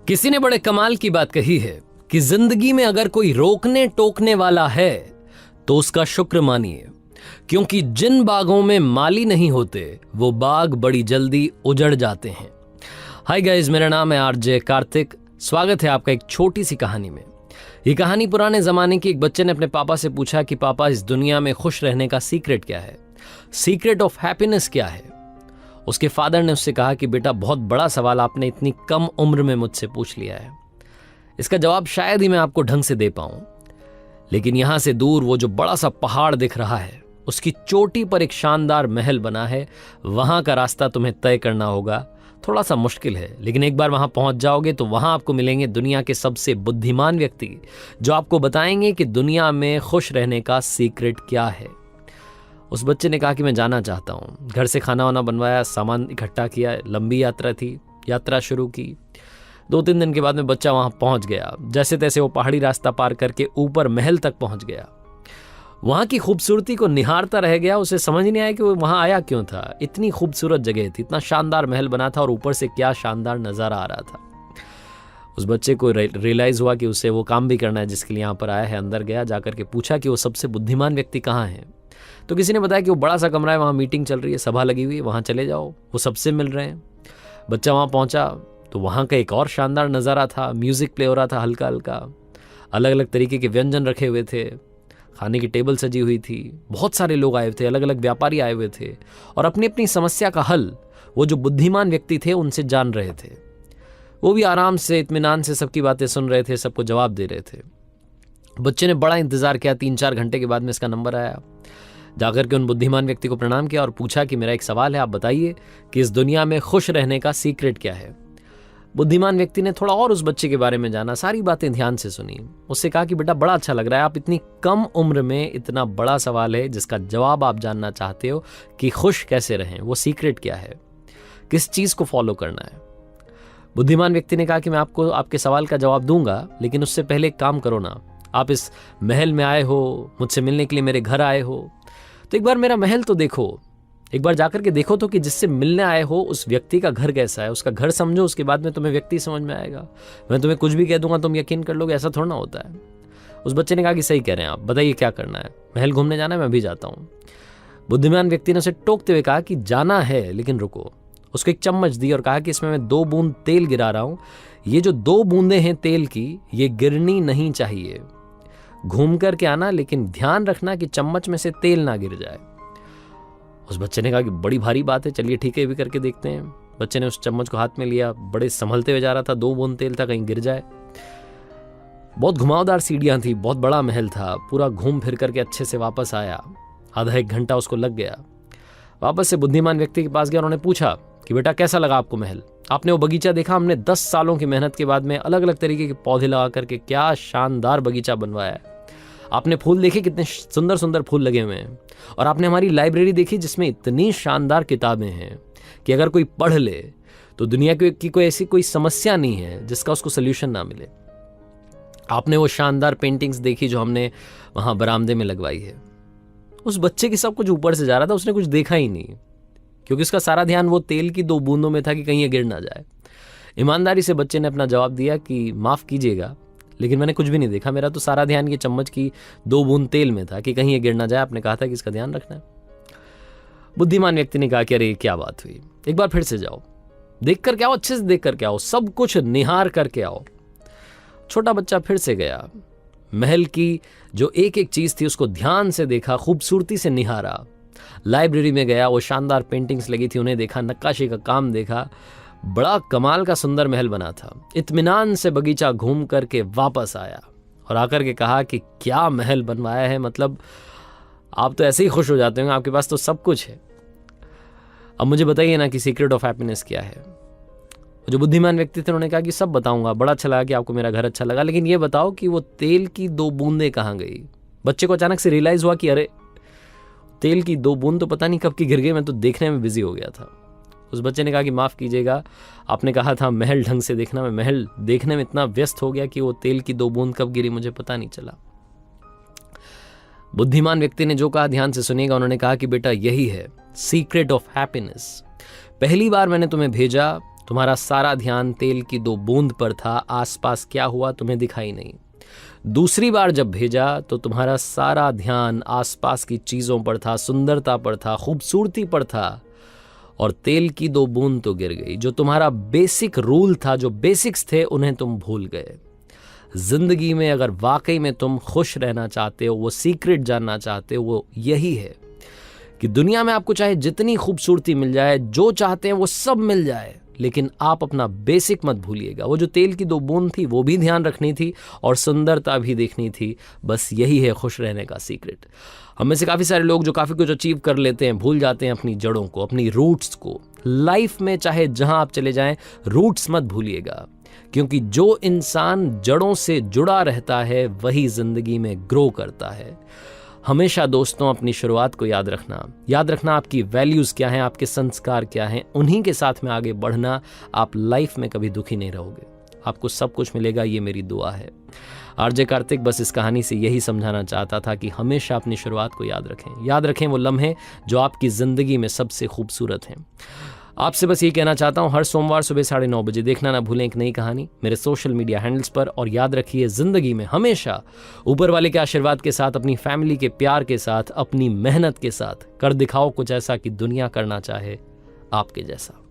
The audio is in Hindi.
किसी ने बड़े कमाल की बात कही है कि जिंदगी में अगर कोई रोकने टोकने वाला है तो उसका शुक्र मानिए, क्योंकि जिन बागों में माली नहीं होते वो बाग बड़ी जल्दी उजड़ जाते हैं। हाय गाइस, मेरा नाम है आरजे कार्तिक। स्वागत है आपका एक छोटी सी कहानी में। ये कहानी पुराने जमाने की। एक बच्चे ने अपने पापा से पूछा कि पापा, इस दुनिया में खुश रहने का सीक्रेट क्या है, सीक्रेट ऑफ हैप्पीनेस क्या है। उसके फादर ने उससे कहा कि बेटा, बहुत बड़ा सवाल आपने इतनी कम उम्र में मुझसे पूछ लिया है। इसका जवाब शायद ही मैं आपको ढंग से दे पाऊं, लेकिन यहां से दूर वो जो बड़ा सा पहाड़ दिख रहा है, उसकी चोटी पर एक शानदार महल बना है। वहां का रास्ता तुम्हें तय करना होगा। थोड़ा सा मुश्किल है, लेकिन एक बार वहां पहुंच जाओगे तो वहां आपको मिलेंगे दुनिया के सबसे बुद्धिमान व्यक्ति, जो आपको बताएंगे कि दुनिया में खुश रहने का सीक्रेट क्या है। उस बच्चे ने कहा कि मैं जाना चाहता हूँ। घर से खाना वाना बनवाया, सामान इकट्ठा किया, लंबी यात्रा थी, यात्रा शुरू की। 2-3 दिन के बाद में बच्चा वहां पहुंच गया। जैसे तैसे वो पहाड़ी रास्ता पार करके ऊपर महल तक पहुंच गया। वहां की खूबसूरती को निहारता रह गया। उसे समझ नहीं आया कि वो वहां आया क्यों था। इतनी खूबसूरत जगह थी, इतना शानदार महल बना था और ऊपर से क्या शानदार नजारा आ रहा था। उस बच्चे को रियलाइज हुआ कि उसे वो काम भी करना है जिसके लिए यहाँ पर आया है। अंदर गया, जाकर के पूछा कि वो सबसे बुद्धिमान व्यक्ति कहाँ है। तो किसी ने बताया कि वो बड़ा सा कमरा है, वहाँ मीटिंग चल रही है, सभा लगी हुई है, वहाँ चले जाओ, वो सबसे मिल रहे हैं। बच्चा वहाँ पहुँचा तो वहाँ का एक और शानदार नज़ारा था। म्यूज़िक प्ले हो रहा था हल्का हल्का, अलग अलग तरीके के व्यंजन रखे हुए थे, खाने की टेबल सजी हुई थी, बहुत सारे लोग आए थे, अलग अलग व्यापारी आए हुए थे और अपनी अपनी समस्या का हल वो जो बुद्धिमान व्यक्ति थे उनसे जान रहे थे। वो भी आराम से, इत्मीनान से सबकी बातें सुन रहे थे, सबको जवाब दे रहे थे। बच्चे ने बड़ा इंतज़ार किया। 3-4 घंटे के बाद में इसका नंबर आया। जाकर के उन बुद्धिमान व्यक्ति को प्रणाम किया और पूछा कि मेरा एक सवाल है, आप बताइए कि इस दुनिया में खुश रहने का सीक्रेट क्या है। बुद्धिमान व्यक्ति ने थोड़ा और उस बच्चे के बारे में जाना, सारी बातें ध्यान से सुनी। उससे कहा कि बेटा, बड़ा अच्छा लग रहा है, आप इतनी कम उम्र में इतना बड़ा सवाल है जिसका जवाब आप जानना चाहते हो कि खुश कैसे रहें, वो सीक्रेट क्या है, किस चीज़ को फॉलो करना है। बुद्धिमान व्यक्ति ने कहा कि मैं आपको आपके सवाल का जवाब दूंगा, लेकिन उससे पहले एक काम करो ना। आप इस महल में आए हो, मुझसे मिलने के लिए मेरे घर आए हो, तो एक बार मेरा महल तो देखो, एक बार जाकर के देखो तो कि जिससे मिलने आए हो उस व्यक्ति का घर कैसा है, उसका घर समझो, उसके बाद में तुम्हें व्यक्ति समझ में आएगा। मैं तुम्हें कुछ भी कह दूंगा, तुम यकीन कर लोगे, ऐसा थोड़ा ना होता है। उस बच्चे ने कहा कि सही कह रहे हैं आप, बताइए क्या करना है। महल घूमने जाना है, मैं भी जाता हूँ। बुद्धिमान व्यक्ति ने उसे टोकते हुए कहा कि जाना है, लेकिन रुको। उसको एक चम्मच दी और कहा कि इसमें मैं 2 बूंद तेल गिरा रहा हूँ। ये जो 2 बूंदें हैं तेल की, ये गिरनी नहीं चाहिए। घूम करके आना, लेकिन ध्यान रखना कि चम्मच में से तेल ना गिर जाए। उस बच्चे ने कहा कि बड़ी भारी बात है, चलिए ठीक है, ये भी करके देखते हैं। बच्चे ने उस चम्मच को हाथ में लिया, बड़े संभलते हुए जा रहा था। 2 बूंद तेल था, कहीं गिर जाए। बहुत घुमावदार सीढ़ियां थी, बहुत बड़ा महल था। पूरा घूम फिर करके अच्छे से वापस आया। आधा 1 घंटा उसको लग गया। वापस से बुद्धिमान व्यक्ति के पास गया। उन्होंने पूछा कि बेटा, कैसा लगा आपको महल? आपने वो बगीचा देखा? हमने 10 सालों की मेहनत के बाद में अलग अलग तरीके के पौधे लगा करके क्या शानदार बगीचा बनवाया है। आपने फूल देखे, कितने सुंदर सुंदर फूल लगे हुए हैं। और आपने हमारी लाइब्रेरी देखी जिसमें इतनी शानदार किताबें हैं कि अगर कोई पढ़ ले तो दुनिया की कोई ऐसी कोई समस्या नहीं है जिसका उसको सोल्यूशन ना मिले। आपने वो शानदार पेंटिंग्स देखी जो हमने वहां बरामदे में लगवाई है। उस बच्चे की सब कुछ ऊपर से जा रहा था, उसने कुछ देखा ही नहीं, क्योंकि उसका सारा ध्यान वो तेल की 2 बूंदों में था कि कहीं ये गिर ना जाए। ईमानदारी से बच्चे ने अपना जवाब दिया कि माफ़ कीजिएगा, लेकिन मैंने कुछ भी नहीं देखा। मेरा तो सारा ध्यान ये चम्मच की 2 बूंद तेल में था कि कहीं ये गिर ना जाए। आपने कहा था कि इसका ध्यान रखना है। बुद्धिमान व्यक्ति ने कहा कि अरे क्या बात हुई, एक बार फिर से जाओ, देख करके आओ, अच्छे से देख करके आओ, सब कुछ निहार करके आओ। छोटा बच्चा फिर से गया। महल की जो एक एक चीज थी उसको ध्यान से देखा, खूबसूरती से निहारा। लाइब्रेरी में गया, वो शानदार पेंटिंग्स लगी थी उन्हें देखा, नक्काशी का काम देखा। बड़ा कमाल का सुंदर महल बना था। इत्मीनान से बगीचा घूम करके वापस आया और आकर के कहा कि क्या महल बनवाया है, मतलब आप तो ऐसे ही खुश हो जाते होंगे, आपके पास तो सब कुछ है। अब मुझे बताइए ना कि सीक्रेट ऑफ हैप्पीनेस क्या है। जो बुद्धिमान व्यक्ति थे उन्होंने कहा कि सब बताऊंगा, बड़ा अच्छा लगा कि आपको मेरा घर अच्छा लगा, लेकिन ये बताओ कि वो तेल की 2 बूंदें कहाँ गई। बच्चे को अचानक से रियलाइज हुआ कि अरे, तेल की 2 बूंद तो पता नहीं कब की गिर गई, मैं तो देखने में बिजी हो गया था। उस बच्चे ने कहा कि माफ़ कीजिएगा, आपने कहा था महल ढंग से देखना, मैं महल देखने में इतना व्यस्त हो गया कि वो तेल की 2 बूंद कब गिरी मुझे पता नहीं चला। बुद्धिमान व्यक्ति ने जो कहा ध्यान से सुनिएगा। उन्होंने कहा कि बेटा, यही है सीक्रेट ऑफ हैप्पीनेस। पहली बार मैंने तुम्हें भेजा तुम्हारा सारा ध्यान तेल की 2 बूंद पर था, आसपास क्या हुआ तुम्हें दिखाई नहीं। दूसरी बार जब भेजा तो तुम्हारा सारा ध्यान आसपास की चीज़ों पर था, सुंदरता पर था, खूबसूरती पर था, और तेल की 2 बूंद तो गिर गई। जो तुम्हारा बेसिक रूल था, जो बेसिक्स थे, उन्हें तुम भूल गए। जिंदगी में अगर वाकई में तुम खुश रहना चाहते हो, वो सीक्रेट जानना चाहते हो, वो यही है कि दुनिया में आपको चाहे जितनी खूबसूरती मिल जाए, जो चाहते हैं वो सब मिल जाए, लेकिन आप अपना बेसिक मत भूलिएगा। वो जो तेल की 2 बूंद थी वो भी ध्यान रखनी थी और सुंदरता भी देखनी थी। बस यही है खुश रहने का सीक्रेट। हम में से काफ़ी सारे लोग जो काफ़ी कुछ अचीव कर लेते हैं, भूल जाते हैं अपनी जड़ों को, अपनी रूट्स को। लाइफ में चाहे जहां आप चले जाएं, रूट्स मत भूलिएगा, क्योंकि जो इंसान जड़ों से जुड़ा रहता है वही जिंदगी में ग्रो करता है। हमेशा दोस्तों अपनी शुरुआत को याद रखना आपकी वैल्यूज़ क्या हैं, आपके संस्कार क्या हैं, उन्हीं के साथ में आगे बढ़ना। आप लाइफ में कभी दुखी नहीं रहोगे, आपको सब कुछ मिलेगा, ये मेरी दुआ है। आरजे कार्तिक बस इस कहानी से यही समझाना चाहता था कि हमेशा अपनी शुरुआत को याद रखें वो लम्हे जो आपकी ज़िंदगी में सबसे खूबसूरत हैं। आपसे बस ये कहना चाहता हूँ, हर सोमवार सुबह 9:30 बजे देखना ना भूलें एक नई कहानी मेरे सोशल मीडिया हैंडल्स पर। और याद रखिए, ज़िंदगी में हमेशा ऊपर वाले के आशीर्वाद के साथ, अपनी फैमिली के प्यार के साथ, अपनी मेहनत के साथ कर दिखाओ कुछ ऐसा कि दुनिया करना चाहे आपके जैसा।